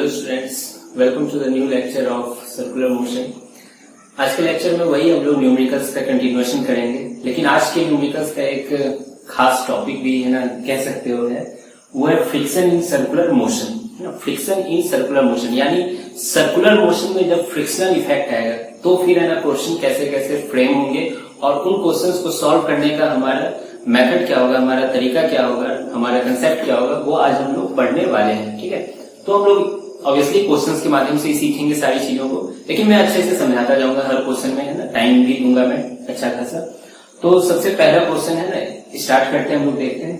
Hello students, welcome to the new lecture of circular motion. आज के lecture में वही हम लोग न्यूमेरिकल्स का कंटिन्यूएशन करेंगे, लेकिन आज के न्यूमेरिकल्स का एक खास टॉपिक भी है ना, कह सकते हो है, वो है friction in circular motion. Friction in circular motion यानी सर्कुलर मोशन में जब फ्रिक्शनल इफेक्ट आएगा तो फिर है ना क्वेश्चन कैसे कैसे फ्रेम होंगे और उन क्वेश्चंस को सॉल्व करने का हमारा मेथड क्या होगा, हमारा तरीका क्या होगा, हमारा कंसेप्ट क्या होगा, वो आज हम लोग पढ़ने वाले हैं। ठीक है, तो हम लोग ऑब्वियसली क्वेश्चंस के माध्यम से ही सीखेंगे सारी चीजों को, लेकिन मैं अच्छे से समझाता जाऊंगा हर क्वेश्चन में, है ना, टाइम भी दूंगा मैं अच्छा खासा। तो सबसे पहला क्वेश्चन है ना, स्टार्ट करते हैं, हम लोग देखते हैं।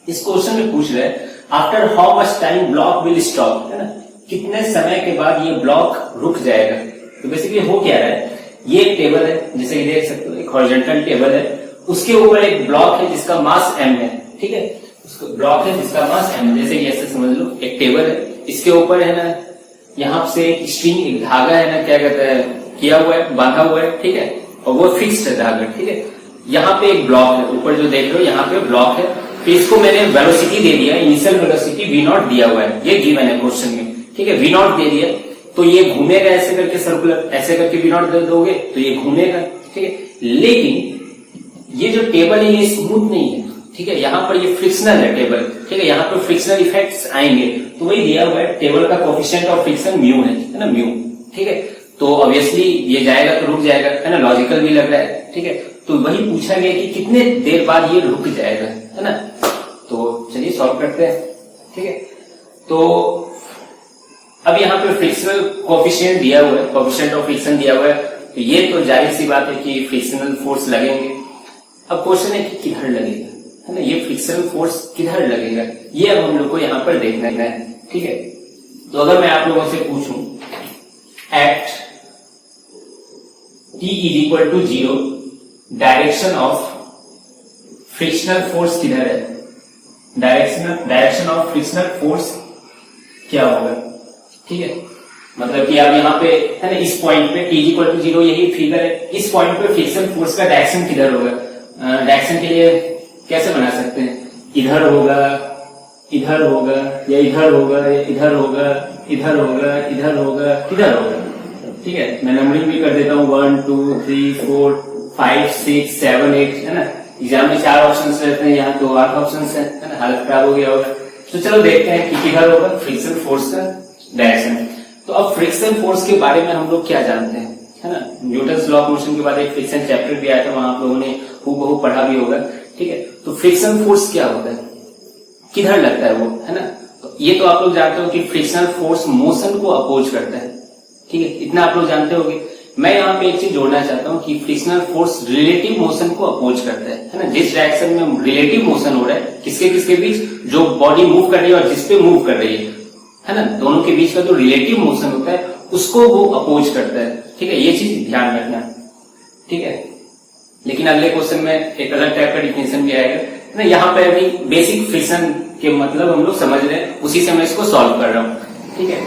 इस क्वेश्चन में पूछ रहे हैं after how much time block will stop, है ना, कितने समय के बाद ये ब्लॉक रुक जाएगा। तो बेसिकली हो क्या रहा है, ये एक टेबल है, जैसे कि देख सकते हो, एक हॉरिजॉन्टल टेबल है, उसके ऊपर एक ब्लॉक है जिसका मास m है। ठीक है, उसका ब्लॉक है जिसका मास m, जैसे कि ऐसे समझ लो, एक टेबल है, इसके ऊपर है ना यहाँ से एक स्ट्रिंग, एक धागा है ना, क्या कहते हैं, किया हुआ है, बांधा हुआ है। ठीक है, और वो फिक्स्ड है धागा। ठीक है, यहाँ पे एक ब्लॉक है, ऊपर जो देख रहे हो यहाँ पे ब्लॉक है, तो इसको मैंने वेलोसिटी दे दिया, इनिशियल वेलोसिटी v0 दिया हुआ है, ये गिवन है क्वेश्चन में। ठीक है, v0 दे दिया तो ये घूमेगा ऐसे करके सर्कुलर, ऐसे करके v0 दे दोगे तो ये घूमेगा। ठीक है, लेकिन ये जो टेबल है ये स्मूथ नहीं है। ठीक है, यहाँ पर ये फ्रिक्शनल है टेबल। ठीक है, यहाँ पर फ्रिक्शनल इफेक्ट्स आएंगे, तो वही दिया हुआ है, टेबल का कोफिशिएंट ऑफ फ्रिक्शन म्यू है ना, म्यू। ठीक है, तो ऑब्वियसली ये जाएगा तो रुक जाएगा, है ना, लॉजिकल भी लग रहा है। ठीक है, तो वही पूछा गया कि कितने देर बाद ये रुक जाएगा, है ना। तो चलिए सॉल्व करते हैं। ठीक है, तो अब यहाँ पे फ्रिक्शनल कोफिशिएंट दिया हुआ है, कोफिशिएंट ऑफ फ्रिक्शन दिया हुआ है, तो ये तो जाहिर सी बात है कि फ्रिक्शनल फोर्स लगेंगे। अब क्वेश्चन है कि किधर लगेगा, है ना, ये फ्रिक्शनल फोर्स किधर लगेगा, ये अब हम लोग को यहाँ पर देखना है। ठीक है, तो अगर मैं आप लोगों से पूछूं at t = 0 direction of frictional force किधर है, डायरेक्शन ऑफ फ्रिक्शनल फोर्स क्या होगा। ठीक है, मतलब कि आप यहाँ पे, है ना, इस पॉइंट पे t = 0 यही फिगर है, इस पॉइंट पे फ्रिक्शनल फोर्स का डायरेक्शन किधर होगा। डायरेक्शन के लिए कैसे बना सकते हैं, इधर होगा, इधर होगा, या इधर होगा, या इधर होगा, इधर होगा, इधर होगा, किधर होगा। ठीक है, मैं नंबरिंग भी कर देता हूँ, 1 2 3 4 5 6 7 8, है ना। एग्जाम में 4 ऑप्शन रहते हैं, यहाँ तो 8 ऑप्शन है ना, हालत खराब हो गया होगा। तो चलो देखते हैं कि किधर होगा फ्रिक्शन फोर्स का डायरेक्शन। तो अब फ्रिक्शन फोर्स के बारे में हम लोग क्या जानते हैं, है ना, न्यूटन्स लॉ ऑफ मोशन के बाद एक फ्रिक्शन चैप्टर भी आया था, वहां आप लोगों ने हूबहू पढ़ा भी होगा। ठीक है, तो फ्रिक्शन फोर्स क्या होता है, किधर लगता है वो, है ना। तो ये तो आप लोग जानते हो कि फ्रिक्शनल फोर्स मोशन को अपोज करता है। ठीक है, इतना आप लोग जानते होंगे। मैं यहाँ पे एक चीज जोड़ना चाहता हूँ कि फ्रिक्शनल फोर्स रिलेटिव मोशन को अपोज करता है ना, जिस डायरेक्शन में रिलेटिव मोशन हो रहा है, किसके किसके बीच, जो बॉडी मूव कर रही है और जिसपे मूव कर रही है ना, दोनों के बीच का जो रिलेटिव मोशन होता है उसको वो अपोज करता है। ठीक है, ये चीज ध्यान रखना। ठीक है, लेकिन अगले क्वेश्चन में एक अलग टाइप का डिफिनेशन भी आएगा ना। यहाँ पे अभी बेसिक फ्रिक्शन के मतलब हम लोग समझ रहे हैं, उसी से मैं इसको सॉल्व कर रहा हूँ। ठीक है,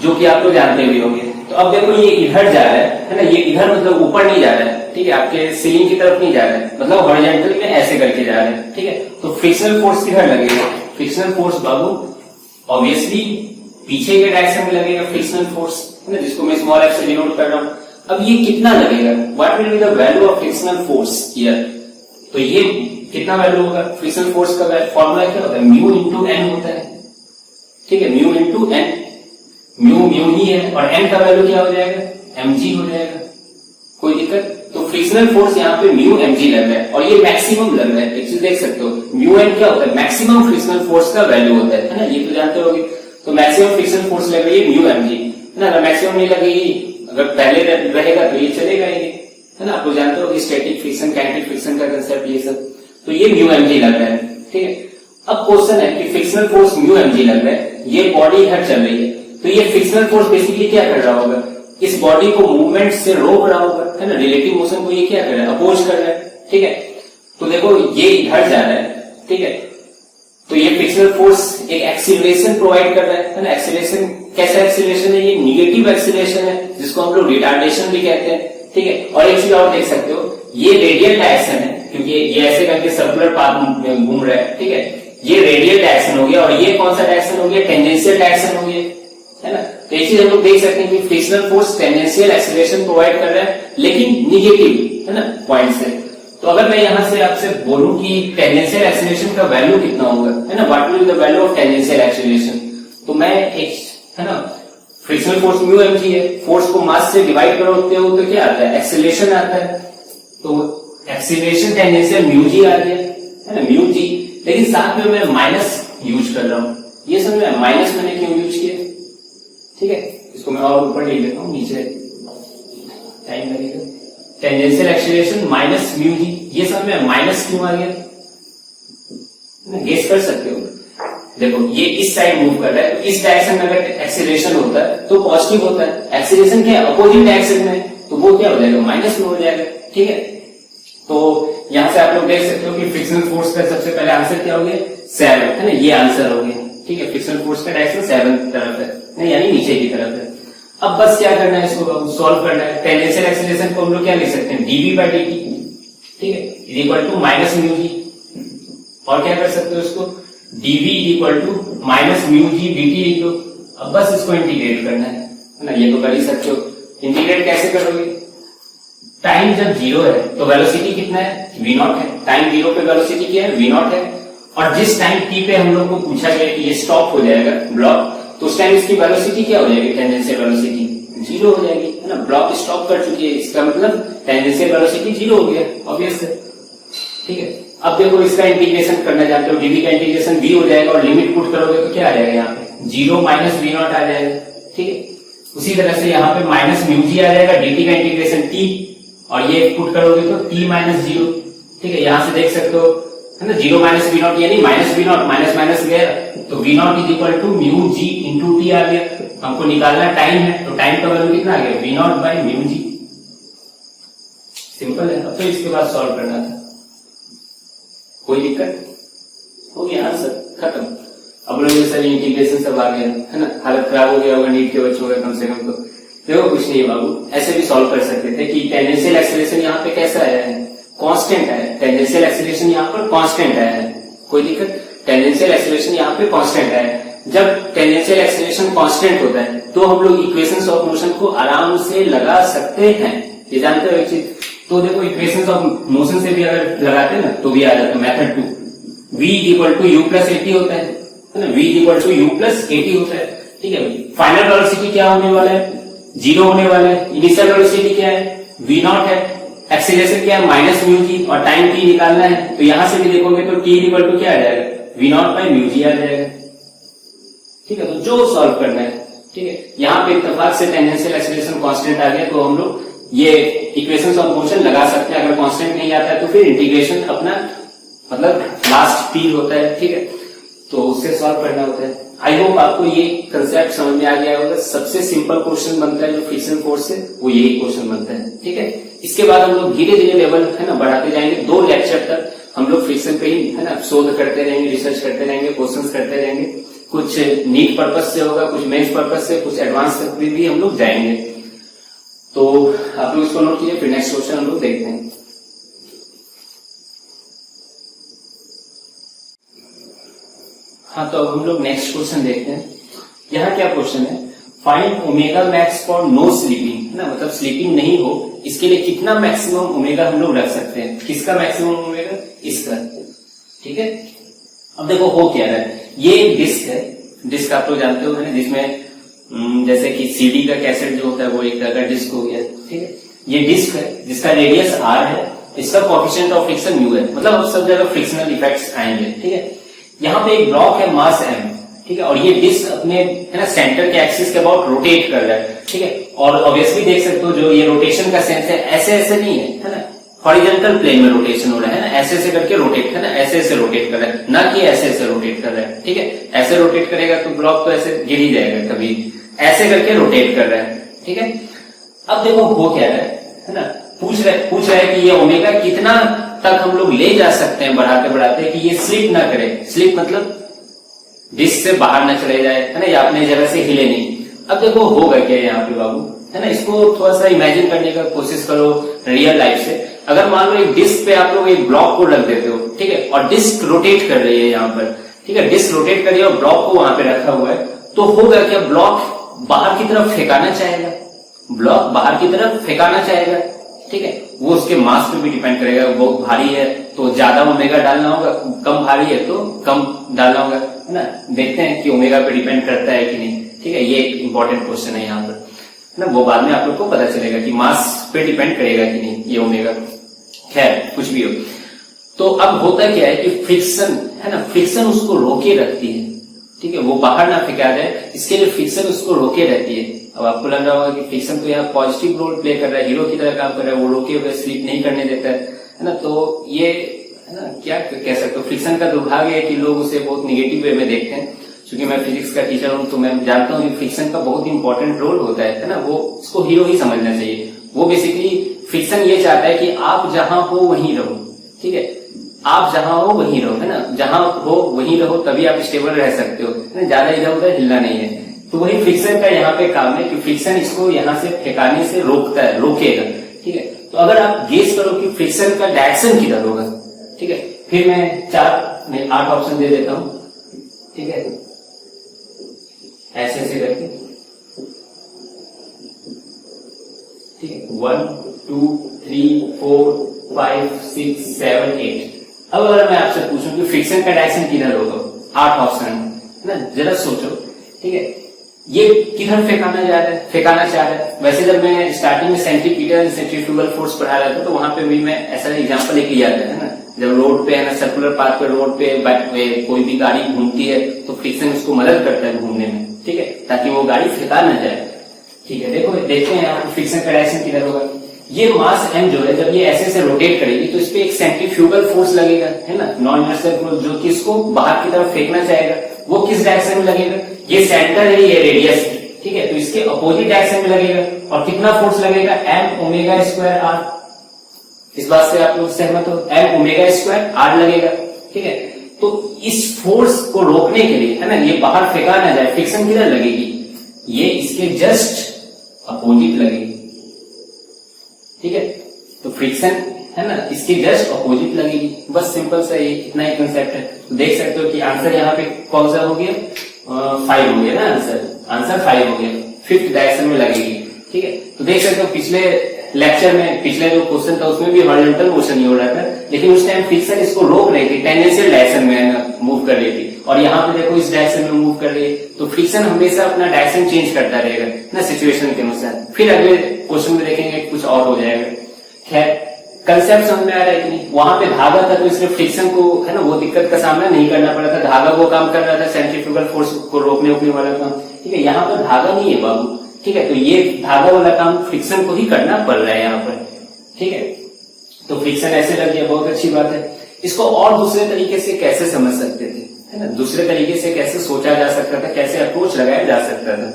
जो कि आप लोग जानते भी होंगे। तो अब देखो ये इधर जा रहा है ना, ये इधर मतलब ऊपर नहीं जा रहा है। ठीक है, आपके सीलिंग की तरफ नहीं जा रहा है, मतलब हॉरिजॉन्टल में ऐसे करके जा रहा है। ठीक है, तो फ्रिक्शनल फोर्स किधर लगेगा, फ्रिक्शनल फोर्स बाबू ऑब्वियसली पीछे के डायरेक्शन में लगेगा फ्रिक्शनल फोर्स, है ना, जिसको मैं स्मॉल f से डिनोट कर रहा हूँ। अब ये कितना लगेगा, what will be the value of frictional force here. तो ये कितना वैल्यू होगा, फ्रिक्शनल फोर्स का फॉर्मूला क्या होता है, म्यू इंटू एन होता है। ठीक है, म्यू इंटू एन, म्यू ही है, और एन का वैल्यू क्या हो जाएगा, mg हो जाएगा। कोई दिक्कत, तो फ्रिक्शनल फोर्स यहाँ पे म्यू mg लग रहा है, और ये मैक्सिमम लग रहा है। एक चीज देख सकते हो, म्यू एन क्या होता है, मैक्सिमम फ्रिक्शनल फोर्स का वैल्यू होता है ना, ये तो जानते होगे। तो मैक्सिमम फ्रिक्शनल फोर्स लग रही है म्यू mg, है ना। अगर मैक्सिमम नहीं लगेगी, अगर पहले रहेगा तो ये चलेगा ही, है ना। आपको जानते हो कि स्टैटिक फ्रिक्शन, काइनेटिक फ्रिक्शन का कंसेप्ट ये सब, तो ये म्यू mg लग रहा है। ठीक है, अब क्वेश्चन है कि फ्रिक्शनल फोर्स म्यू mg लग रहा है, ये बॉडी इधर चल रही है, तो ये फ्रिक्शनल फोर्स बेसिकली क्या कर रहा होगा, इस बॉडी को मूवमेंट से रोक रहा होगा, है ना। रिलेटिव मोशन को ये क्या कर रहा है, अपोज कर रहा है। ठीक है, तो देखो ये इधर जा रहा है। ठीक है, तो ये फ्रिक्शनल फोर्स एक एक्सीलरेशन प्रोवाइड कर रहा है ना। एक्सीलरेशन कैसा एक्सीलरेशन है, ये निगेटिव एक्सीलरेशन है, जिसको हम लोग रिटार्डेशन भी कहते हैं। ठीक है, और एक चीज और देख सकते हो, ये रेडियल डायरेक्शन है, क्योंकि ये ऐसे करके सर्कुलर पाथ में घूम रहा है। ठीक है, ये रेडियल डायरेक्शन हो गया और ये कौन सा डायरेक्शन हो गया, टेंजेंशियल डायरेक्शन हो गया, है ना। तो एक चीज हम लोग देख सकते हैं कि frictional force tangential acceleration provide कर रहा है, लेकिन निगेटिव, है ना, पॉइंट से। तो अगर मैं यहां से आपसे बोलूं कि टेंजेंशियल एक्सीलरेशन का वैल्यू कितना होगा, है ना, what will be the value of tangential acceleration, तो मैं एक, है ना, फ्रिक्शनल फोर्स म्यू mg है, फोर्स को मास से डिवाइड करते हो तो क्या आता है, एक्सीलरेशन आता है। तो एक्सीलरेशन टेंजेंशियल म्यू जी आ गया, है ना, म्यू जी। लेकिन साथ में मैं माइनस यूज कर रहा हूं, ये समझ में, माइनस मैंने क्यों यूज किया, ठीक है, इसको मैं और ऊपर लिख लेता हूं, नीचे टाइम लगेगा। टेंजेंशियल एक्सीलरेशन माइनस म्यू जी, ये समझ में माइनस क्यों आ गया, गेस कर सकते हो। देखो ये इस साइड मूव कर रहा है, तो इस डायरेक्शन में अगर एक्सीलरेशन होता है तो पॉजिटिव होता है, एक्सीलरेशन क्या है, अपोजिट डायरेक्शन में, तो वो क्या हो जाएगा, माइनस में हो जाएगा, ठीक है। तो यहां से आप लोग देख सकते हो कि फ्रिक्शनल फोर्स का सबसे पहले आंसर क्या हो गया, 7, है ना, ये आंसर हो गया, ठीक है। फ्रिक्शनल फोर्स का डायरेक्शन 7 तरफ है, यानी नीचे की तरफ है। अब बस क्या करना है, इसको सॉल्व करना है। टेंजेंशियल एक्सीलरेशन को हम लोग क्या लिख सकते हैं, dv by dt, ठीक है, is equal to minus mu g, और क्या कर सकते हो इसको, dv equal to minus mu g dt लिख दो। अब बस इसको इंटीग्रेट करना है ना, ये तो कर ही सकते हो। इंटीग्रेट कैसे करोगे, टाइम जब 0 है तो वेलोसिटी कितना है, v0 है, टाइम 0 पे वेलोसिटी क्या है, v0 है, और जिस टाइम t पे हम लोग को पूछा गया कि ये स्टॉप हो जाएगा ब्लॉक, तो उस टाइम इसकी वेलोसिटी क्या हो जाएगी, टेंजेंशियल वेलोसिटी 0 हो जाएगी, है ना, ब्लॉक स्टॉप कर चुकी है, इसका मतलब टेंजेंशियल वेलोसिटी 0 हो गया, ऑब्वियस है, ठीक है। अब देखो इसका इंटीग्रेशन करना चाहते हो, dv का इंटीग्रेशन v हो जाएगा, और लिमिट पुट करोगे तो क्या आ जाएगा, यहाँ पे 0 माइनस v0 आ जाएगा, ठीक है। उसी तरह से यहाँ पे माइनस म्यू जी आ जाएगा, dt का इंटीग्रेशन t, और ये पुट करोगे तो t माइनस 0, ठीक है। यहाँ से देख सकते हो, है ना, 0 माइनस v0 यानी माइनस v0, माइनस माइनस गया, तो v0 is equal to mu g into t आ गया। हमको निकालना टाइम है, तो टाइम का वैल्यू कितना आ गया, v0 by mu G, simple है। अब तो इसके बाद सॉल्व करना था, कोई दिक्कत हो गया आंसर खत्म। अब लोग सर इंटीग्रेशन सब आ गया, है ना, हालत खराब हो गया होगा नीट के बच्चों का कम से कम। तो देखो कुछ नहीं बाबू, ऐसे भी सॉल्व कर सकते थे कि टेंजेंशियल एक्सीलरेशन यहाँ पे कैसा आया है, कांस्टेंट है, टेंजेंशियल एक्सीलरेशन यहाँ पर कांस्टेंट आया है, कोई दिक्कत, टेंजेंशियल एक्सीलरेशन यहाँ पे कांस्टेंट आया है। जब टेंजेंशियल एक्सीलरेशन कांस्टेंट होता है तो हम लोग इक्वेशंस ऑफ मोशन को आराम से लगा सकते हैं, ये जानते हो एक चीज। तो देखो इक्वेशंस ऑफ मोशन से भी अगर लगाते हैं ना तो भी आ जाता है method 2, v equal to u plus 80 होता है ना, v equal to u plus 80 होता है, ठीक है। फाइनल वेलोसिटी क्या होने वाला है, 0 होने वाला है। इनिशियल वेलोसिटी क्या है, v0 है, एक्सीलरेशन क्या है, माइनस म्यू जी, और टाइम t निकालना है। तो यहां से भी देखोगे तो t इक्वल टू क्या आ जाएगा, v0 बाई म्यू जी आ जाएगा, ठीक है। तो जो सॉल्व करना है, ठीक है। यहाँ पे इत्तेफाक से टेंजेंशियल एक्सीलरेशन कांस्टेंट आ गया, तो हम लोग ये इक्वेशंस ऑफ मोशन लगा सकते हैं। अगर कांस्टेंट नहीं आता है तो फिर इंटीग्रेशन अपना मतलब लास्ट पी होता है, ठीक है, तो उससे सॉल्व करना होता है। आई होप आपको ये कंसेप्ट समझ में आ गया होगा। सबसे सिंपल क्वेश्चन बनता है जो फ्रिक्शन फोर्स से, वो यही क्वेश्चन बनता है, ठीक है। इसके बाद हम लोग धीरे धीरे लेवल, है ना, बढ़ाते जाएंगे। 2 लेक्चर तक हम लोग फ्रिक्शन पे ही, है ना, शोध करते रहेंगे, रिसर्च करते रहेंगे, क्वेश्चन करते रहेंगे। कुछ नीट पर्पज से होगा, कुछ मेंस पर्पज से, कुछ एडवांस तक भी हम लोग जाएंगे। तो आप लोग इसको नोट कीजिए, फिर नेक्स्ट क्वेश्चन हम लोग देखते हैं। हाँ, तो अब हम लोग नेक्स्ट क्वेश्चन देखते हैं। यहाँ क्या क्वेश्चन है, find omega max for no slipping, है ना, मतलब स्लीपिंग नहीं हो, इसके लिए कितना मैक्सिमम ओमेगा हम लोग रख सकते हैं। किसका मैक्सिमम ओमेगा, इसका, ठीक है। अब देखो हो क्या रहा है, ये एक डिस्क है, डिस्क आप लोग जानते हो, है ना, जिसमें जैसे कि सीडी का कैसेट जो होता है वो एक तरह का डिस्क हो गया, ठीक है। ये डिस्क है जिसका रेडियस r है, इसका कोएफिशिएंट ऑफ फ्रिक्शन म्यू है, मतलब अब सब जगह फ्रिक्शनल इफेक्ट्स आएंगे, ठीक है। यहाँ पे एक ब्लॉक है मास m, ठीक है, और ये डिस्क अपने, है ना, सेंटर के एक्सिस के अबाउट रोटेट कर रहा है, ठीक है। और ऑब्वियसली देख सकते हो जो ये रोटेशन का सेंस है, ऐसे ऐसे नहीं है ना, हॉरिजॉन्टल प्लेन में रोटेशन हो रहा है ना, ऐसे ऐसे करके रोटेट, है ना, ऐसे ऐसे रोटेट कर रहा है, ना कि ऐसे ऐसे रोटेट कर रहा है, ठीक है। ऐसे रोटेट करेगा तो ब्लॉक तो ऐसे गिर ही जाएगा, कभी ऐसे करके रोटेट कर रहा है, ठीक है। अब देखो हो क्या रहा है ना, पूछ रहा है कि ये ओमेगा कितना तक हम लोग ले जा सकते हैं बढ़ाते बढ़ाते कि ये स्लिप ना करे। स्लिप मतलब डिस्क से बाहर न चले जाए, है ना, या अपने जगह से हिले नहीं। अब देखो होगा क्या यहाँ पे बाबू, है ना, इसको थोड़ा सा इमेजिन करने का कोशिश करो रियल लाइफ से। अगर मान लो एक डिस्क पे आप लोग एक ब्लॉक को रख देते हो, ठीक है, और डिस्क रोटेट कर रही है यहाँ पर, ठीक है, डिस्क रोटेट करिए और ब्लॉक को वहां पे रखा हुआ है, तो होगा क्या, ब्लॉक बाहर की तरफ फेंकाना चाहेगा, ब्लॉक बाहर की तरफ फेंकाना चाहेगा, ठीक है। वो उसके मास पे भी डिपेंड करेगा, बहुत भारी है तो ज्यादा ओमेगा डालना होगा, कम भारी है तो कम डालना होगा, है ना। देखते हैं कि ओमेगा पे डिपेंड करता है कि नहीं, ठीक है। ये एक इंपॉर्टेंट क्वेश्चन है यहाँ पर, है ना। वो बाद में आप लोग को पता चलेगा कि मास पे डिपेंड करेगा कि नहीं ये ओमेगा। खैर कुछ भी हो, तो अब होता क्या है कि फ्रिक्शन, है ना, फ्रिक्शन उसको रोके रखती है, ठीक है, वो बाहर ना फेंका जाए, इसके लिए फ्रिक्शन उसको रोके रहती है। अब आपको लग रहा होगा कि फ्रिक्शन तो यहाँ पॉजिटिव रोल प्ले कर रहा है, हीरो की तरह काम कर रहा है, वो रोके हुए स्लिप नहीं करने देता है ना। तो ये, है ना, क्या कह सकते हो, फ्रिक्शन का दुर्भाग्य है कि लोग उसे बहुत निगेटिव वे में देखते हैं। क्योंकि मैं फिजिक्स का टीचर हूं तो मैं जानता हूँ कि फ्रिक्शन का बहुत इंपॉर्टेंट रोल होता है ना। वो उसको हीरो ही समझना चाहिए। वो बेसिकली फ्रिक्शन ये चाहता है कि आप जहां हो वहीं रहो, ठीक है, आप जहां हो वहीं रहो, है ना, जहां हो वहीं रहो, तभी आप स्टेबल रह सकते हो, है ना, ज्यादा इधर उधर हिलना नहीं है। तो वही फ्रिक्शन का यहाँ पे काम है कि फ्रिक्शन इसको यहाँ से फेंकाने से रोकता है, रोकेगा, ठीक है। तो अगर आप गेस करो कि फ्रिक्शन का डायरेक्शन किधर होगा, ठीक है, फिर मैं 8 ऑप्शन दे देता हूं, ठीक है, ऐसे ऐसे करके, ठीक है, 1 2 3 4 5 6 7 8। अब अगर मैं आपसे पूछूं कि फ्रिक्शन का डायरेक्शन किधर होगा, 8 ऑप्शन है ना, जरा सोचो, ठीक है, ये किधर फेंकाना जा रहा है, फेंकाना चाह रहा है। वैसे जब मैं स्टार्टिंग में सेंट्रीपिटल सेंट्रीफ्यूगल फोर्स पढ़ा रहा था तो वहां पे भी मैं ऐसा एग्जांपल लेके लिया था, है ना, जब रोड पे, है ना, सर्कुलर पाथ पे, रोड पे कोई भी गाड़ी घूमती है तो फ्रिक्शन उसको मदद करता है घूमने में, ठीक है, ताकि वो गाड़ी फेंका ना जाए, ठीक है। देखते हैं यहाँ फ्रिक्शन का डायरेक्शन किधर होगा। ये मास m जो है जब ये ऐसे से रोटेट करेगी तो इस पे एक सेंट्रीफ्यूगल फोर्स लगेगा, है ना, नॉन यूनिवर्सल फोर्स, जो कि इसको बाहर की तरफ फेंकना चाहेगा। वो किस डायरेक्शन में लगेगा, ये सेंटर है, ये रेडियस है, ठीक है, तो इसके अपोजिट डायरेक्शन में लगेगा। और कितना फोर्स लगेगा, m ओमेगा स्क्वायर r। इस बात से आप लोग सहमत हो, m ओमेगा स्क्वायर r लगेगा, ठीक है। तो इस फोर्स को रोकने के लिए, है ना, ये बाहर फेंका ना जाए, फ्रिक्शन किधर लगेगी, ये इसके जस्ट अपोजिट लगेगी, ठीक है। तो फ्रिक्शन, है ना, इसके जस्ट अपोजिट लगेगी। बस सिंपल सा ये इतना ही कंसेप्ट है। तो देख सकते हो कि आंसर यहाँ पे कौन सा हो गया, 5 हो गया ना, आंसर 5 हो गया, 5th डायरेक्शन में लगेगी, ठीक है। तो देख सकते हो पिछले लेक्चर में, पिछले जो क्वेश्चन था उसमें भी हॉरिजॉन्टल मोशन ही हो रहा था, लेकिन उस टाइम फ्रिक्शन इसको रोक रही थी, टेंजेंशियल डायरेक्शन में मूव कर रही थी, और यहाँ पे देखो इस डायरेक्शन में मूव कर रही है। तो फ्रिक्शन हमेशा अपना डायरेक्शन चेंज करता रहेगा ना, सिचुएशन के अनुसार। फिर अगले क्वेश्चन में देखेंगे कुछ और हो जाएगा। खैर कंसेप्ट समझ में आ रहा है कि नहीं। वहां पे धागा था तो इसलिए फ्रिक्शन को, है ना, वो दिक्कत का सामना नहीं करना पड़ा था, धागा वो काम कर रहा था, सेंट्रीफ्यूगल फोर्स को रोकने वाला काम, ठीक है। यहाँ पर धागा नहीं है बाबू, ठीक है, तो ये धागा वाला काम फ्रिक्शन को ही करना पड़ रहा है यहाँ पर, ठीक है। तो फ्रिक्शन ऐसे लग गया, बहुत अच्छी बात है। इसको और दूसरे तरीके से कैसे समझ सकते थे, है ना, दूसरे तरीके से कैसे सोचा जा सकता था, कैसे अप्रोच लगाया जा सकता था।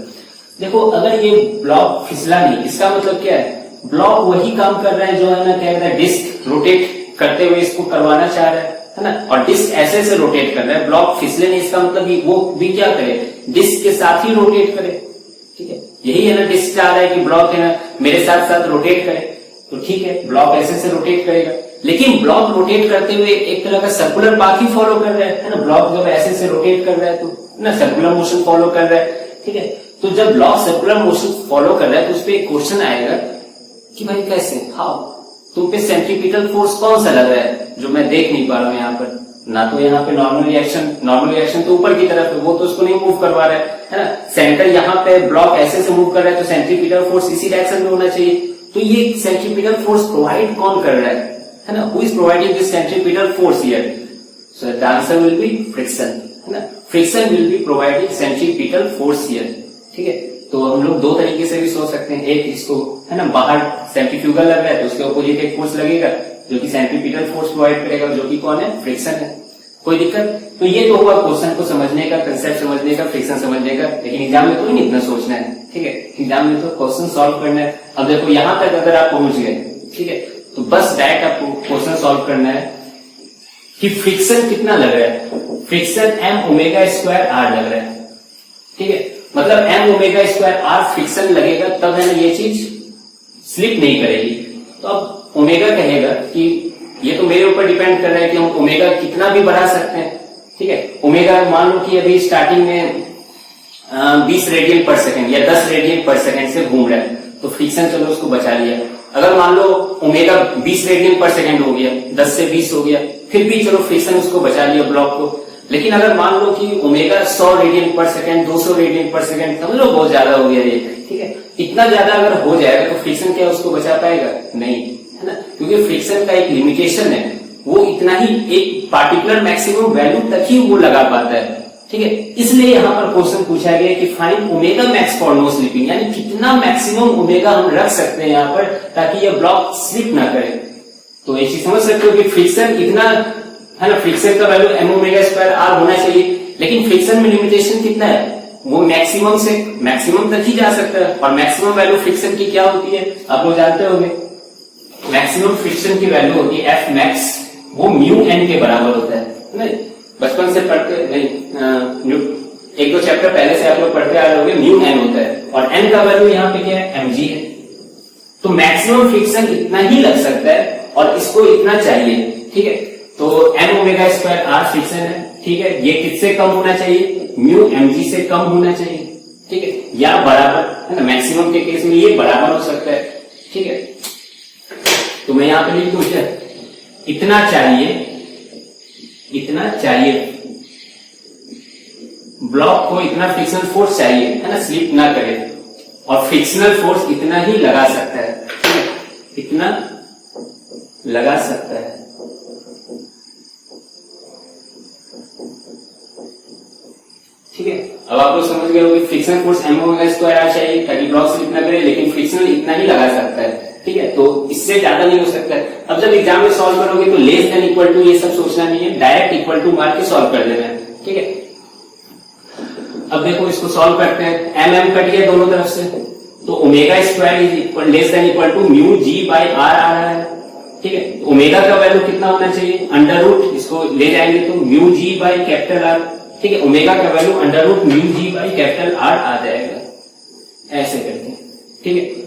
देखो अगर ये ब्लॉक फिसला नहीं, इसका मतलब क्या है, ब्लॉक वही काम कर रहा है जो, है ना, क्या कहता है, डिस्क रोटेट करते हुए इसको करवाना चाह रहा है ना, और डिस्क ऐसे से रोटेट कर रहा है, ब्लॉक फिसले नहीं, इसका मतलब वो भी क्या करे, डिस्क के साथ ही रोटेट करे, ठीक है। यही है ना, डिस्क चाह रहा है कि ब्लॉक, है ना, मेरे साथ साथ रोटेट करे, तो ठीक है, ब्लॉक ऐसे से रोटेट करेगा। लेकिन ब्लॉक रोटेट करते हुए एक तरह का सर्कुलर पाथ ही फॉलो कर रहा है ना, ब्लॉक जब ऐसे से रोटेट कर रहा है तो ना सर्कुलर मोशन फॉलो कर रहा है, ठीक है। तो जब ब्लॉक सर्कुलर मोशन फॉलो कर रहा है तो उस पर एक क्वेश्चन आएगा कि भाई कैसे, हाउ, तुम पे सेंट्रीपिटल फोर्स कौन सा लग रहा है जो मैं देख नहीं पा रहा हूं यहाँ पर, ना तो यहाँ पे नॉर्मल रिएक्शन तो ऊपर की तरफ है, वो तो उसको नहीं मूव करवा रहा है ना, सेंटर यहाँ पे ब्लॉक ऐसे से मूव कर रहा है तो सेंट्रीपिटल फोर्स इसी डायरेक्शन में होना चाहिए। तो ये सेंट्रीपिटल फोर्स प्रोवाइड कौन कर रहा है ना, who is providing this centripetal force here, so the answer will be friction, है ना, friction will be providing centripetal force here, ठीक है। तो हम लोग दो तरीके से भी सोच सकते हैं, एक इसको, है ना, बाहर सेंट्रीफ्यूगल लग रहा है तो उसके अपोजिट एक फोर्स लगेगा जो कि सेंट्रीपिटल फोर्स प्रोवाइड करेगा, जो कि कौन है, फ्रिक्शन है। कोई दिक्कत? तो ये तो हुआ क्वेश्चन को समझने का, कंसेप्ट समझने का, फ्रिक्शन समझने का। लेकिन एग्जाम में तो नहीं इतना सोचना है, ठीक है, एग्जाम में तो क्वेश्चन सॉल्व करना है। अब देखो यहां तक अगर आप पहुंच गए, ठीक है, तो बस डायरेक्ट आपको क्वेश्चन सॉल्व करना है कि फ्रिक्शन कितना लग रहा है, friction m omega square r लग रहा है, ठीक है, मतलब m omega square r friction लगेगा तब, है ना, ये चीज स्लिप नहीं करेगी। तो अब ओमेगा कहेगा कि ये तो मेरे ऊपर डिपेंड कर रहा है कि हम ओमेगा कितना भी बढ़ा सकते हैं, ठीक है। ओमेगा मान लो कि अभी स्टार्टिंग में 20 रेडियन पर सेकेंड या 10 रेडियन पर सेकेंड से घूम रहा है, तो फ्रिक्शन चलो उसको बचा लिया। अगर मान लो ओमेगा 20 रेडियन पर सेकेंड हो गया, 10 से 20 हो गया, फिर भी चलो फ्रिक्शन उसको बचा लिया ब्लॉक को। लेकिन अगर मान लो कि ओमेगा 100 रेडियन पर सेकेंड, 200 रेडियन पर सेकेंड, समझ लो बहुत ज्यादा हो गया ये, ठीक है। इतना ज्यादा अगर हो जाएगा तो फ्रिक्शन क्या उसको बचा पाएगा? नहीं, है ना, क्योंकि फ्रिक्शन का एक लिमिटेशन है, वो इतना ही एक पार्टिकुलर मैक्सिमम वैल्यू तक ही वो लगा पाता है, ठीक है। इसलिए यहां पर क्वेश्चन पूछा गया कि find omega max for no slipping, यानी कितना मैक्सिमम ओमेगा हम रख सकते हैं यहां पर ताकि ये ब्लॉक स्लिप ना करे। तो ये चीज समझ सकते हो कि फ्रिक्शन इतना है ना, फ्रिक्शन का value M omega square R होना चाहिए, लेकिन फ्रिक्शन में लिमिटेशन कितना है? वो मैक्सिमम से मैक्सिमम तक ही जा सकता है। और मैक्सिमम वैल्यू फ्रिक्शन की क्या होती है आप लोग जानते होंगे, मैक्सिमम फ्रिक्शन की वैल्यू होती है एफ मैक्स, वो म्यू एन के बराबर होता है। नहीं, बचपन से पढ़ते नहीं, एक दो चैप्टर पहले से आप लोग पढ़ते आ रहे होंगे, म्यू एन होता है और एन का वैल्यू यहाँ पे क्या है? mg है। तो मैक्सिमम फ्रिक्शन इतना ही लग सकता है और इसको इतना चाहिए, ठीक है। तो M omega square R friction है, ठीक है। ये किससे कम होना चाहिए? म्यू mg से कम होना चाहिए, ठीक है, या बराबर, है ना। मैक्सिमम के केस में ये बराबर हो सकता है, ठीक है। तो मैं यहां पे लिख दूं क्या? इतना चाहिए, इतना चाहिए ब्लॉक को, इतना फ्रिक्शनल फोर्स चाहिए, है ना, स्लिप ना करे, और फ्रिक्शनल फोर्स इतना ही लगा सकता है, ठीक है, इतना लगा सकता है। ठीक है, अब आप लोग समझ गए हो कि frictional force M omega square R चाहिए ताकि ब्लॉक स्लिप ना करे, लेकिन फ्रिक्शनल इतना ही लगा सकता है, ठीक है। तो इससे ज्यादा नहीं हो सकता है। अब जब एग्जाम में सॉल्व करोगे तो लेस देन इक्वल टू ये सब सोचना नहीं है, डायरेक्ट इक्वल टू मार के सॉल्व कर देना है, ठीक है। अब देखो इसको सॉल्व करते हैं, एम एम कट गया दोनों तरफ से, तो omega square is equal less than equal to mu g by r आ रहा है, ठीक है। ओमेगा का वैल्यू कितना होना चाहिए? अंडर रूट, इसको ले जाएंगे तो mu g by capital R, ठीक है। ओमेगा का value under root mu g by capital R आ जाएगा, ऐसे करके, ठीक है।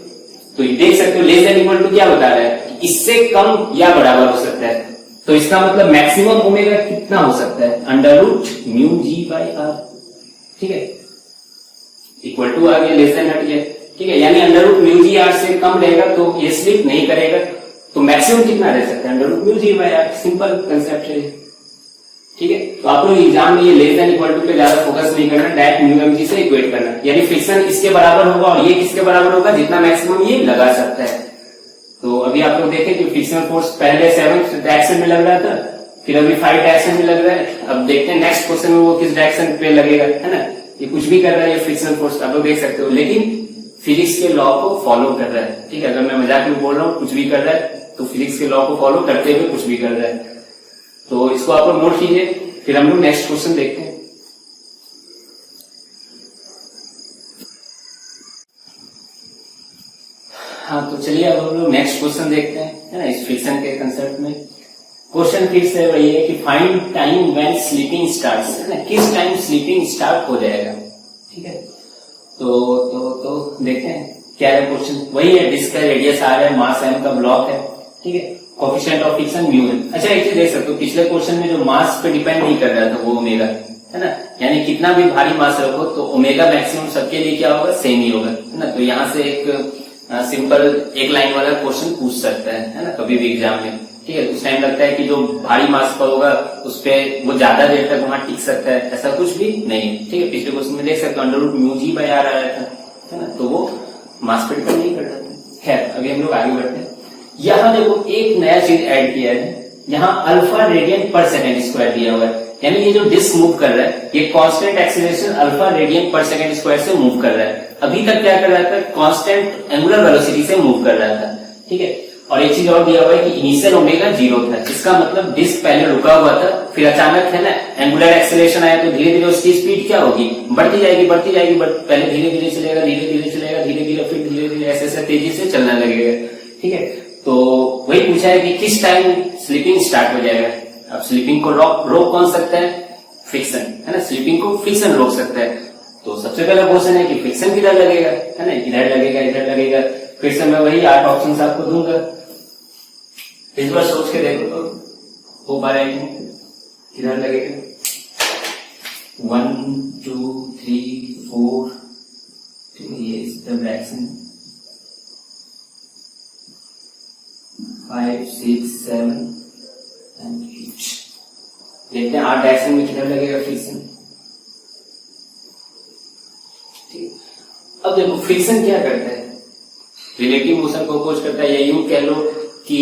तो ये देख सकते हो लेस देन इक्वल टू क्या बता रहा है कि इससे कम या बराबर हो सकता है। तो इसका मतलब मैक्सिमम ओमेगा कितना हो सकता है? Under root mu g by R, ठीक है। इक्वल टू आ गया, लेस देन हट गया, ठीक है। यानी under root mu g R से कम रहेगा तो ये स्लिप नहीं करेगा। तो मैक्सिमम कितना रह सकता है? Under root mu g by R, simple concept है, ठीक है। तो आप लोग एग्जाम में ये लेस देन इक्वल टू पे ज्यादा फोकस नहीं करना, डायरेक्ट म्यू एम जी से इक्वेट करना, यानी फ्रिक्शन इसके बराबर होगा और ये किसके बराबर होगा? जितना मैक्सिमम ये लगा सकता है। तो अभी आप लोग देखें कि फ्रिक्शनल फोर्स पहले 7th डायरेक्शन में लग रहा था, फिर अभी 5 डायरेक्शन में लग रहा है। अब देखते हैं नेक्स्ट क्वेश्चन में वो किस डायरेक्शन पे लगेगा, है ना। ये कुछ भी कर रहा है ये फ्रिक्शनल फोर्स, आप लोग देख सकते हो, लेकिन फिजिक्स के लॉ को फॉलो कर रहा है, ठीक है। अगर मैं मजाक में बोल रहा हूँ कुछ भी कर रहा है तो फिजिक्स के लॉ को फॉलो करते हुए कुछ भी कर रहा है। तो इसको आप लोग नोट कीजिए, फिर हम लोग नेक्स्ट क्वेश्चन देखते हैं। हाँ, तो चलिए अब हम लोग नेक्स्ट क्वेश्चन देखते हैं, है ना, इस फ्रिक्शन के कंसेप्ट में। क्वेश्चन फिर से वही है कि find time when sleeping starts, है ना, किस टाइम स्लीपिंग स्टार्ट हो जाएगा, ठीक है। तो देखते हैं क्या है क्वेश्चन। वही है, डिस्क का रेडियस आर है, मास एम का ब्लॉक है, ठीक है, कोएफिशिएंट ऑफ फ्रिक्शन म्यू है। अच्छा एक चीज देख सकते हो, पिछले क्वेश्चन में जो मास पे डिपेंड नहीं कर रहा था वो ओमेगा, है ना, यानी कितना भी भारी मास रखो तो ओमेगा मैक्सिमम सबके लिए क्या होगा? सेम ही होगा, है ना। तो यहाँ से एक सिंपल एक लाइन वाला क्वेश्चन पूछ सकता है ना, कभी भी एग्जाम में, ठीक है। उस टाइम लगता है कि जो भारी मास पर होगा उस पर वो ज्यादा देर तक वहां टिक सकता है, ऐसा कुछ भी नहीं, ठीक है। पिछले क्वेश्चन में देख सकते हो under root mu g by r आ रहा था, है ना, तो वो मास पे डिपेंड नहीं कर रहा था। खैर अभी हम लोग आगे बढ़ते हैं। यहाँ देखो एक नया चीज ऐड किया है, यहाँ अल्फा रेडियन पर सेकेंड स्क्वायर दिया हुआ है, यानी ये जो डिस्क मूव कर रहा है ये कांस्टेंट एक्सीलरेशन अल्फा रेडियन पर सेकेंड स्क्वायर से मूव कर रहा है। अभी तक क्या कर रहा था? कांस्टेंट एंगुलर वेलोसिटी से मूव कर रहा था, ठीक है। और एक चीज और दिया हुआ है कि इनिशियल ओमेगा 0 था, इसका मतलब डिस्क पहले रुका हुआ था, फिर अचानक, है ना, एंगुलर एक्सीलरेशन आया तो धीरे धीरे उसकी स्पीड क्या होगी? बढ़ती जाएगी, बढ़ती जाएगी, पहले धीरे धीरे चलेगा, धीरे धीरे चलेगा, धीरे धीरे, फिर धीरे धीरे ऐसे ऐसे तेजी से चलने लगेगा, ठीक है। तो वही पूछा है कि किस टाइम स्लीपिंग स्टार्ट हो जाएगा। अब स्लीपिंग को रोक कौन सकता है? फ्रिक्शन, है ना, स्लीपिंग को फ्रिक्शन रोक सकता है। तो सबसे पहला क्वेश्चन है कि फ्रिक्शन किधर लगेगा, है ना, इधर लगेगा, इधर लगेगा। फिर से मैं वही 8 ऑप्शन आपको दूंगा, इस बार सोच के देखो तो हो पा रहा है किधर लगेगा। 1 2 3 4, ये इस डायरेक्शन 5 6 7 एंड 8। देखते हैं 8 डायरेक्शन में किधर लगेगा फ्रिक्शन। ठीक, अब देखो फ्रिक्शन क्या करता है, रिलेटिव मोशन को अपोज करता है, या यूं कह लो कि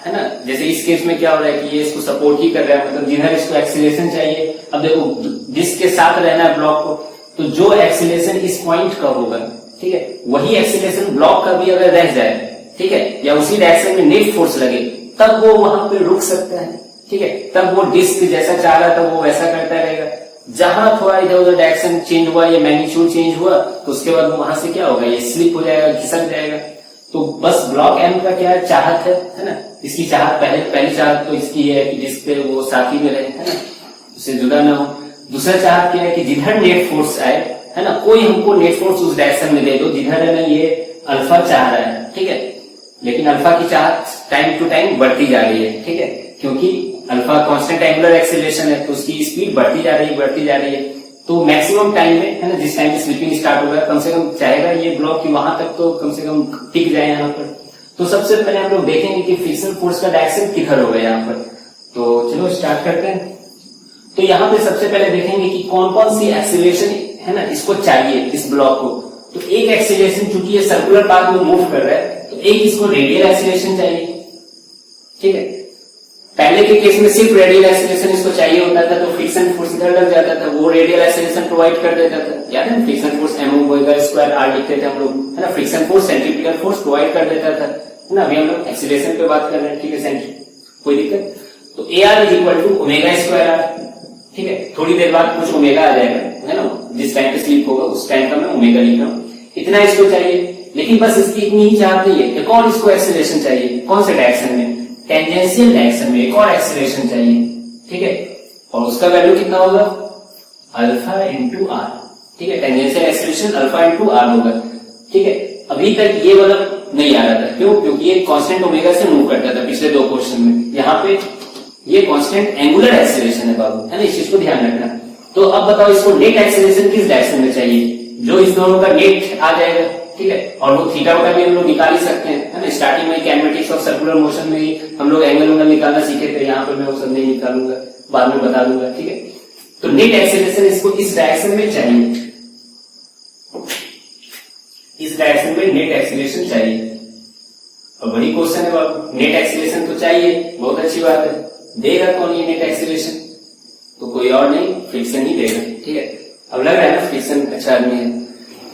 है ना, जैसे इस केस में क्या हो रहा है कि ये इसको सपोर्ट ही कर रहा है, मतलब जिधर इसको एक्सीलरेशन चाहिए। अब देखो जिसके साथ रहना है ब्लॉक को, तो जो एक्सीलरेशन इस पॉइंट का होगा, ठीक है, वही एक्सीलरेशन ब्लॉक का भी अगर रह जाए, ठीक है, या उसी डायरेक्शन में नेट फोर्स लगे, तब वो वहां पे रुक सकता है। ठीक है, तब वो डिस्क जैसा चाह रहा था वो वैसा करता रहेगा। जहां थोड़ा इधर उधर डायरेक्शन चेंज हुआ या मैग्नीट्यूड चेंज हुआ, तो उसके बाद वहां से क्या होगा, ये स्लिप हो जाएगा, खिसक जाएगा। तो बस ब्लॉक एम का क्या चाहत है ना, इसकी चाहत पहली चाहत तो इसकी है कि डिस्क पे वो साथी में रहे, है ना, उससे जुड़ा ना हो। दूसरा चाहत क्या है कि जिधर नेट फोर्स आए, है ना, कोई हमको नेट फोर्स उस डायरेक्शन में दे दो जिधर है ना ये अल्फा चाह रहा है। ठीक है, लेकिन अल्फा की चाहत टाइम टू टाइम बढ़ती जा रही है। ठीक है, क्योंकि अल्फा कांस्टेंट एंगुलर एक्सेलरेशन है, तो उसकी स्पीड बढ़ती जा रही है। तो मैक्सिमम टाइम में, है ना, जिस टाइम स्लिपिंग स्टार्ट होगा, कम से कम चाहेगा ये ब्लॉक की वहां तक तो कम से कम टिक जाए यहाँ पर। तो सबसे पहले हम लोग देखेंगे कि फ्रिक्शन फोर्स का डायरेक्शन किधर होगा यहाँ पर। तो चलो स्टार्ट करते हैं। तो यहाँ पे सबसे पहले देखेंगे कि कौन कौन सी एक्सीलरेशन है ना इसको चाहिए, इस ब्लॉक को। तो एक एक्सीलरेशन चूंकि ये सर्कुलर पाथ में मूव कर रहा है, तो एक इसको रेडियल एक्सीलरेशन चाहिए। ठीक है, पहले के केस में सिर्फ रेडियल एक्सीलरेशन इसको चाहिए होता था, तो फ्रिक्शन फोर्स इधर लग जाता था, वो रेडियल एक्सीलरेशन प्रोवाइड कर देता था। याद है, फ्रिक्शन फोर्स m²r लिखते थे हम लोग, है ना, friction force centripetal force provide कर देता था, है ना। अभी हम लोग एक्सीलरेशन पे बात कर रहे हैं, ठीक है, कोई दिक्कत। तो AR = ω²r। ठीक है, थोड़ी देर बाद कुछ ओमेगा आ जाएगा, है ना, जिस टाइम पे स्लिप होगा उस टाइम का मैं ओमेगा लिख रहा हूँ। इतना इसको चाहिए, लेकिन बस इसकी इतनी ही चाहत नहीं है, एक और इसको एक्सीलरेशन चाहिए। कौन से डायरेक्शन में, टेंजेंशियल डायरेक्शन में एक और एक्सीलरेशन चाहिए। ठीक है, और उसका वैल्यू कितना होगा, अल्फा इंटू आर। ठीक है, tangential acceleration alpha into R होगा। ठीक है, अभी तक ये वाला नहीं आ रहा था, क्यों, क्योंकि ये कांस्टेंट ओमेगा से मूव करता था पिछले 2 क्वेश्चन में। यहाँ पे ये कांस्टेंट एंगुलर एक्सीलरेशन है बाबू, है ना, इस चीज को ध्यान रखना। तो अब बताओ इसको नेट एक्सीलरेशन किस डायरेक्शन में चाहिए, जो इस दोनों का नेट आ जाएगा। ठीक है, और वो थीटा वगैरह भी हम लोग निकाल ही सकते हैं, है ना। स्टार्टिंग में कैइनेमेटिक्स ऑफ सर्कुलर मोशन में ही हम लोग एंगल उंगल निकालना सीखे थे, यहाँ पर मैं वो सब नहीं निकालूंगा, बाद में बता दूंगा। ठीक है, तो नेट एक्सीलरेशन इसको इस डायरेक्शन में चाहिए, इस डायरेक्शन में नेट एक्सीलरेशन चाहिए। और बड़ी क्वेश्चन है बाबू, नेट एक्सीलरेशन तो चाहिए, बहुत अच्छी बात है। देगा कौन ये नेट एक्सीलरेशन, तो कोई और नहीं, फ्रिक्शन ही देगा। ठीक है, अब लग रहा है ना फ्रिक्शन अच्छा आदमी है,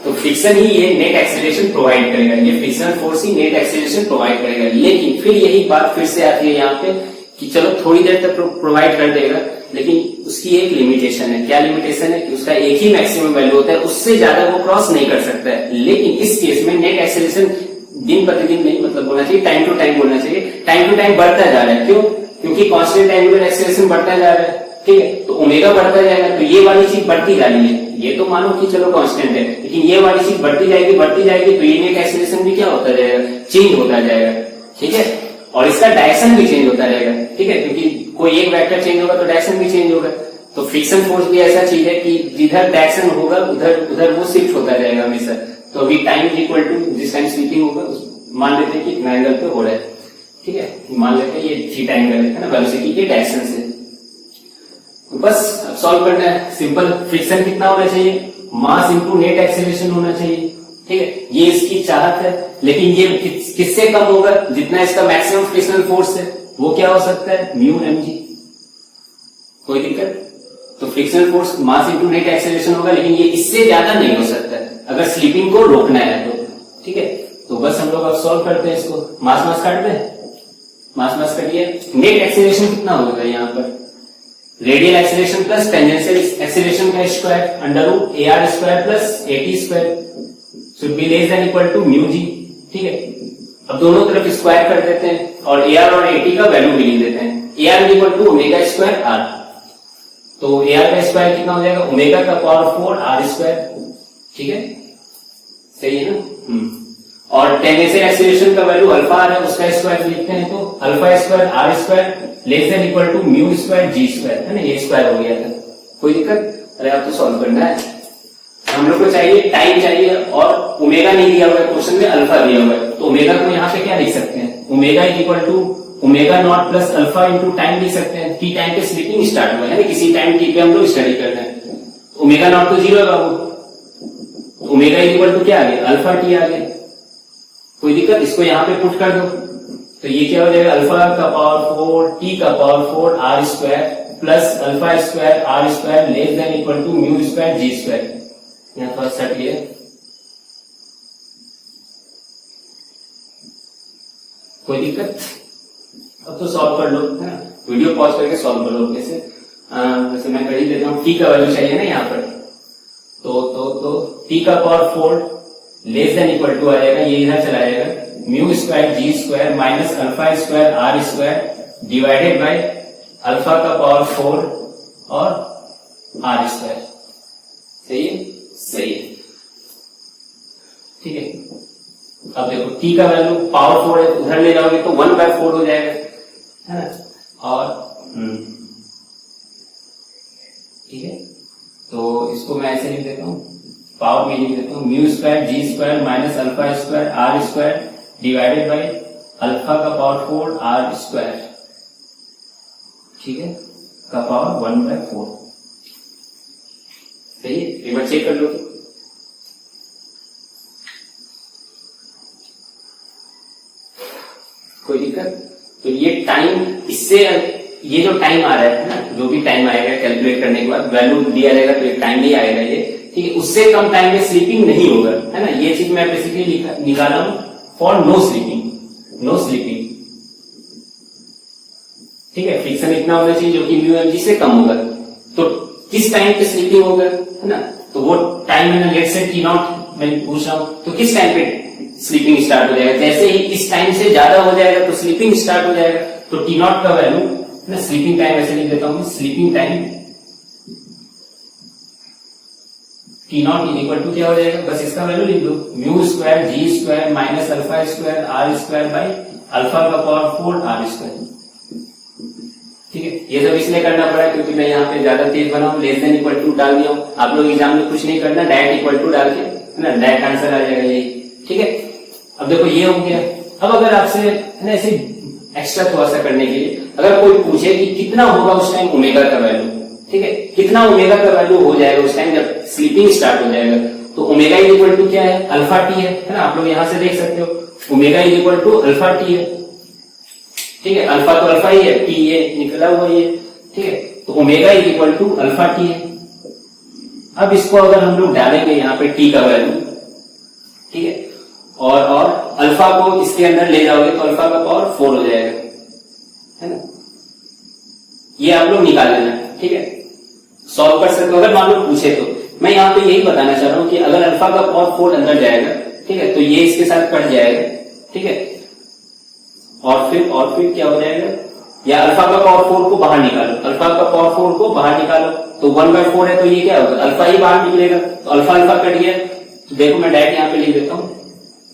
तो फ्रिक्शन ही ये नेट एक्सीलरेशन प्रोवाइड करेगा, ये फ्रिक्शन फोर्स ही नेट एक्सीलरेशन प्रोवाइड करेगा। लेकिन फिर यही बात फिर से आती है यहाँ पे कि चलो थोड़ी देर तक प्रोवाइड कर देगा, लेकिन उसकी एक लिमिटेशन है। क्या लिमिटेशन है, कि उसका एक ही मैक्सिमम वैल्यू होता है, उससे ज्यादा वो क्रॉस नहीं कर सकता है। लेकिन इस केस में नेट एक्सीलरेशन दिन प्रतिदिन नहीं, मतलब बोलना चाहिए टाइम टू टाइम बोलना चाहिए, टाइम टू टाइम बढ़ता जा रहा है। क्यों, क्योंकि कांस्टेंट एंगुलर एक्सीलरेशन बढ़ता जा रहा है। ठीक है, तो ओमेगा बढ़ता जाएगा, तो ये वाली चीज बढ़ती जा रही है। ये तो मानो कि चलो कांस्टेंट है, लेकिन ये वाली चीज बढ़ती जाएगी, तो ये नेट एक्सीलरेशन भी क्या होता जाएगा, चेंज होता जाएगा। ठीक है, और इसका डायरेक्शन भी चेंज होता रहेगा। ठीक है, क्योंकि कोई एक वेक्टर चेंज होगा तो डायरेक्शन भी चेंज होगा। तो फ्रिक्शन फोर्स भी ऐसा चीज है कि जिधर डायरेक्शन होगा उधर वो शिफ्ट होता जाएगा हमेशा। तो अभी टाइम = जिस टाइम स्लीपिंग होगा मान लेते हैं कि कितना एंगल पे हो रहा है। ठीक है, मान लेते हैं ये थीटा एंगल है ना, वेलोसिटी के डायरेक्शन से। तो बस अब सॉल्व करना है, सिंपल। फ्रिक्शन कितना होना चाहिए, मास इंटू नेट एक्सीलरेशन होना चाहिए। ठीक है, ये इसकी चाहत है, लेकिन ये किससे कम होगा, जितना इसका मैक्सिमम फ्रिक्शनल फोर्स है वो क्या हो सकता है, μmg। कोई दिक्कत, तो frictional force mass into net acceleration होगा, लेकिन ये इससे ज्यादा नहीं हो सकता है अगर स्लीपिंग को रोकना है तो। ठीक है, तो बस हम लोग अब सॉल्व करते हैं इसको। मास काट दें, मास करिए। नेट एक्सीलरेशन कितना होगा यहाँ पर, radial acceleration plus tangential acceleration का square √AR² plus AT² should be less than equal to μg। ठीक है, अब दोनों तरफ स्क्वायर कर देते हैं और AR और AT का वैल्यू भी लिख देते हैं। AR = ω²r, तो AR का स्क्वायर कितना हो जाएगा, ओमेगा का पावर 4 r²। ठीक है, सही है ना। और टेंजेंशियल एक्सीलरेशन का वैल्यू अल्फा है, उसका स्क्वायर लिखते हैं, तो α² r² less than equal to μ² g², है ना, ये स्क्वायर हो गया था। कोई दिक्कत। अरे आप तो सॉल्व करना है, हम लोग को चाहिए टाइम चाहिए और ओमेगा नहीं दिया हुआ है क्वेश्चन में, अल्फा दिया हुआ है। तो ओमेगा को यहाँ पे क्या लिख सकते हैं, omega is equal to omega not plus alpha into time लिख सकते हैं। टी टाइम पे स्लीपिंग स्टार्ट हुआ है ना, किसी टाइम टी पे हम लोग स्टडी कर रहे हैं। ओमेगा नॉट तो 0 है बाबू, ओमेगा इज इक्वल टू क्या आ गया, अल्फा टी आ गया। कोई दिक्कत, इसको यहाँ पे पुट कर दो तो ये क्या हो जाएगा, अल्फा का पावर 4 टी का power 4 R square plus alpha square are square less than equal to mu square g square. यहाँ थोड़ा सेट लिया, कोई दिक्कत, अब तो सॉल्व कर लो है ना, वीडियो पॉज करके सॉल्व कर लो। जैसे मैं कर ही देता हूँ, टी का वैल्यू चाहिए ना यहाँ पर, तो टी का power 4 less than equal to आ जाएगा, ये इधर चला जाएगा, mu square g square minus alpha square are square divided by alpha का पावर 4 और आर स्क्वायर। सही है, सही है, ठीक है। अब देखो टी का वैल्यू पावर 4 है, उधर ले जाओगे तो 1/4 हो जाएगा, है ना, और ठीक है। तो इसको मैं ऐसे लिख देता हूं, पावर में लिख देता हूं, mu square g square minus alpha square are square divided by alpha का पावर 4 आर स्क्वायर, ठीक है, का पावर 1/4। सही है, एक बार चेक कर लो। कोई दिक्कत, तो ये टाइम, इससे ये जो टाइम आ रहा है ना, जो भी टाइम आएगा कैलकुलेट करने के बाद वैल्यू दिया जाएगा तो एक टाइम नहीं आएगा ये, ठीक है। उससे कम टाइम में स्लीपिंग नहीं होगा, है ना, ये चीज मैं बेसिकली निकाला हूं for no slipping, no slipping, ठीक है। फ्रिक्शन इतना होना चाहिए जो कि म्यू एम जी से कम होगा। तो किस टाइम पे स्लीपिंग होगा, है ना, तो वो टाइम है ना, लेट्स से टी नॉट मैं पूछ रहा हूं, तो किस टाइम पे स्लीपिंग स्टार्ट हो जाएगा, जैसे ही इस टाइम से ज्यादा हो जाएगा तो स्लीपिंग स्टार्ट हो जाएगा। तो टी नॉट का वैल्यू ना, स्लीपिंग टाइम ऐसे लिख देता हूं, slipping time T not is equal to क्या हो जाएगा, बस इसका वैल्यू लिख दो, mu square g square minus alpha square are square by alpha का पावर 4 आर स्क्वायर, ठीक है। ये सब इसलिए करना पड़ा क्योंकि मैं यहाँ पे ज्यादा तेज बना हूँ, लेस देन इक्वल टू डाल दिया हूँ। आप लोग एग्जाम में कुछ नहीं करना, डायरेक्ट इक्वल टू डाल के, है ना, डायरेक्ट आंसर आ जाएगा यही, ठीक है। अब देखो ये हो गया। अब अगर आपसे, है ना, ऐसे एक्स्ट्रा थोड़ा सा करने के लिए अगर कोई पूछे कि कितना होगा उस टाइम ओमेगा का वैल्यू, ठीक है, कितना ओमेगा का वैल्यू हो जाएगा उस टाइम जब स्लीपिंग स्टार्ट हो जाएगा, तो ओमेगा इज इक्वल टू क्या है, अल्फा टी है ना, आप लोग यहां से देख सकते हो, omega is equal to alpha T है, ठीक है। अल्फा तो अल्फा ही है, टी ये निकला हुआ ये, ठीक है। तो omega is equal to alpha T है। अब इसको अगर हम लोग डालेंगे यहाँ पे टी का वैल्यू, ठीक है, और अल्फा को इसके अंदर ले जाओगे तो अल्फा का पावर 4 हो जाएगा, है ना, ये आप लोग निकाल लेना, ठीक है, सॉल्व कर सकते हो अगर मान लो पूछे तो। मैं यहाँ पे यही बताना चाह रहा हूं कि अगर अल्फा का पावर 4 अंदर जाएगा, ठीक है, तो ये इसके साथ कट जाएगा, ठीक है, और फिर क्या हो जाएगा, या अल्फा का पावर 4 को बाहर निकालो, अल्फा का पावर 4 को बाहर निकालो तो 1/4 है, तो ये क्या होगा, अल्फा ही बाहर निकलेगा, तो अल्फा अल्फा कट गया। तो देखो मैं डायरेक्ट यहाँ पे लिख देता हूँ,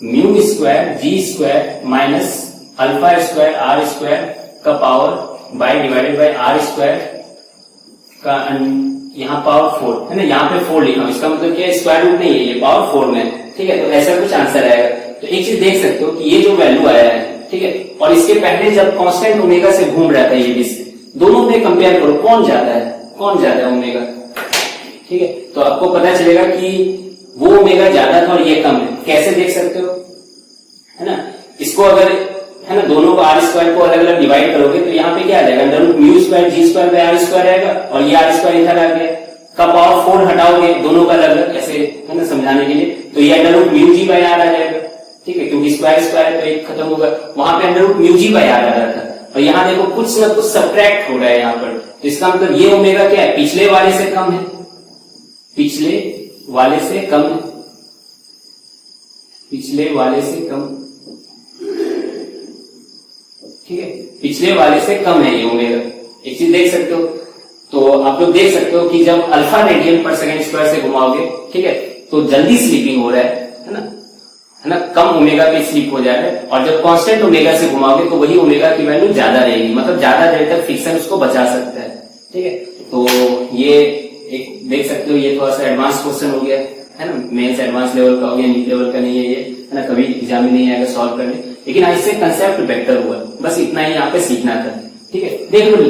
mu square g square minus alpha square are square का power by divided by are square का यहाँ पावर 4 है ना, यहाँ पे 4 लिखा हूं, इसका मतलब क्या है, स्क्वायर रूट नहीं है, ये पावर 4 में, ठीक है। तो ऐसा कुछ आंसर आएगा। तो एक चीज देख सकते हो कि ये जो वैल्यू आया है, ठीक है, और इसके पहले जब कांस्टेंट ओमेगा से घूम रहा था ये डिस्क, दोनों में कंपेयर करो कौन ज्यादा है ओमेगा, ठीक है। तो आपको पता चलेगा कि वो ओमेगा ज्यादा था और ये कम है। कैसे देख सकते हो, है ना, इसको अगर, है ना, दोनों को आर स्क्वायर को अलग अलग डिवाइड करोगे तो यहाँ पे क्या आ जाएगा, under root mu square g square by are square आएगा, और ये आर स्क्वायर इधर आ गया, का पावर 4 हटाओगे दोनों का अलग अलग, ऐसे, है ना, समझाने के लिए, तो ये under root mu g by r आ जाएगा, ठीक है, क्योंकि स्क्वायर स्क्वायर तो एक खत्म होगा, वहां पे under root mu g by r आ रहा था, और यहाँ देखो कुछ न कुछ सब्ट्रैक्ट हो रहा है यहाँ पर, तो इसका मतलब ये ओमेगा क्या है, पिछले वाले से कम है, पिछले वाले से कम है, पिछले वाले से कम, ठीक है, पिछले वाले से कम है ये ओमेगा। एक चीज देख सकते हो, तो आप लोग देख सकते हो कि जब अल्फा रेडियन पर सेकेंड स्क्वायर से घुमाओगे, ठीक है, तो जल्दी स्लीपिंग हो रहा है ना, है ना, कम ओमेगा पे स्लीप हो जा रहा है, और जब कांस्टेंट ओमेगा से घुमाओगे तो वही ओमेगा की वैल्यू ज्यादा रहेगी, मतलब ज्यादा देर तक फ्रिक्शन उसको बचा सकता है, ठीक है। तो ये एक देख सकते हो, ये थोड़ा सा एडवांस क्वेश्चन हो गया है ना, मेंस एडवांस लेवल का हो गया, नीट लेवल का नहीं है ये, है ना, कभी एग्जाम में नहीं आएगा सॉल्व करने, लेकिन इससे कंसेप्ट बेहतर हुआ, बस इतना ही यहाँ पे सीखना था। ठीक है, देख लो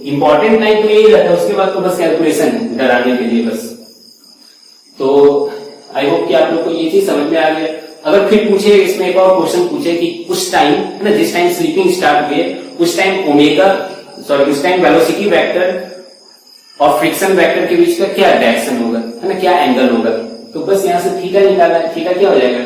इंपॉर्टेंट नहीं तो यही रहता है, उसके बाद तो बस कैलकुलेशन है डराने के लिए बस। तो आई होप कि आप लोग को ये चीज समझ में आ गया। अगर फिर पूछे इसमें एक और क्वेश्चन पूछे कि उस टाइम है ना, जिस टाइम स्लीपिंग स्टार्ट हुए उस टाइम उस टाइम वेलोसिटी वेक्टर और फ्रिक्शन वेक्टर के बीच का क्या डायरेक्शन होगा, है ना, क्या एंगल होगा। तो बस यहाँ से थीटा निकालना है, थीटा क्या हो जाएगा,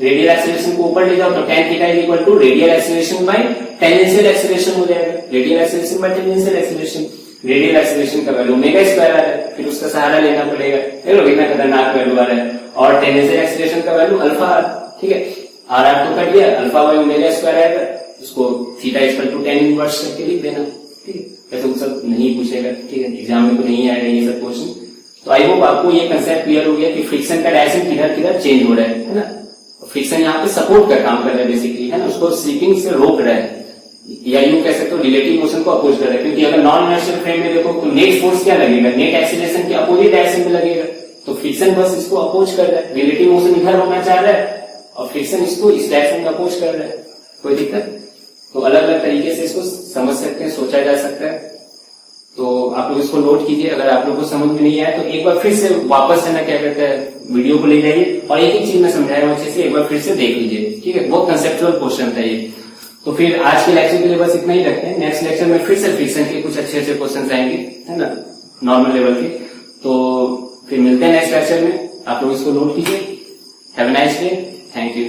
रेडियल एक्सेलरेशन को ऊपर ले जाओ तो tan theta is equal to radial acceleration by tangential acceleration हो जाएगा, radial acceleration by tangential acceleration. Radial acceleration का वैल्यू ओमेगा स्क्वायर आ रहा है, फिर उसका सहारा लेना पड़ेगा, देखो कितना खतरनाक वैल्यू आ रहा है, और टेंजेंशियल एक्सेलरेशन का वैल्यू अल्फा आ रहा है। ठीक है, आर आर तो कट गया, अल्फा बाय ओमेगा स्क्वायर आएगा, उसको theta equal to tan inverse करके लिख देना। ठीक है, तो सब नहीं पूछेगा, ठीक है, एग्जाम में तो नहीं आएगा ये सब क्वेश्चन। तो आई होप आपको ये कंसेप्ट क्लियर हो गया कि फ्रिक्शन का डायरेक्शन किधर किधर चेंज हो रहा है ना। फ्रिक्शन यहाँ पे सपोर्ट का काम कर रहा है बेसिकली, है ना, उसको स्लिपिंग से रोक रहा है, या यूं कह सकते हो रिलेटिव मोशन को अपोज कर रहा है। क्योंकि अगर नॉन इनर्शियल फ्रेम में देखो तो नेट फोर्स क्या लगेगा, नेट एक्सीलरेशन के अपोजिट डायरेक्शन में लगेगा, तो फ्रिक्शन बस इसको अपोज कर रहा है, रिलेटिव मोशन इधर होना चाह रहा है और फ्रिक्शन इसको इस डायरेक्शन में अपोज कर रहा है। कोई दिक्कत? तो अलग अलग तरीके से इसको समझ सकते हैं, सोचा जा सकता है। तो आप लोग इसको नोट कीजिए, अगर आप लोग को समझ में नहीं आया तो एक बार फिर से वापस है ना क्या कहते हैं वीडियो को ले जाइए और एक एक चीज में समझाया हूं अच्छे से, एक बार फिर से देख लीजिए। ठीक है, बहुत कंसेप्चुअल क्वेश्चन था ये। तो फिर आज के लेक्चर के लिए बस इतना ही रखते हैं, नेक्स्ट लेक्चर में फिर से फ्रिक्शन के कुछ अच्छे अच्छे क्वेश्चन आएंगे, है ना, नॉर्मल लेवल के। तो फिर मिलते हैं नेक्स्ट लेक्चर में, आप लोग इसको नोट कीजिए। Have a nice day, thank you.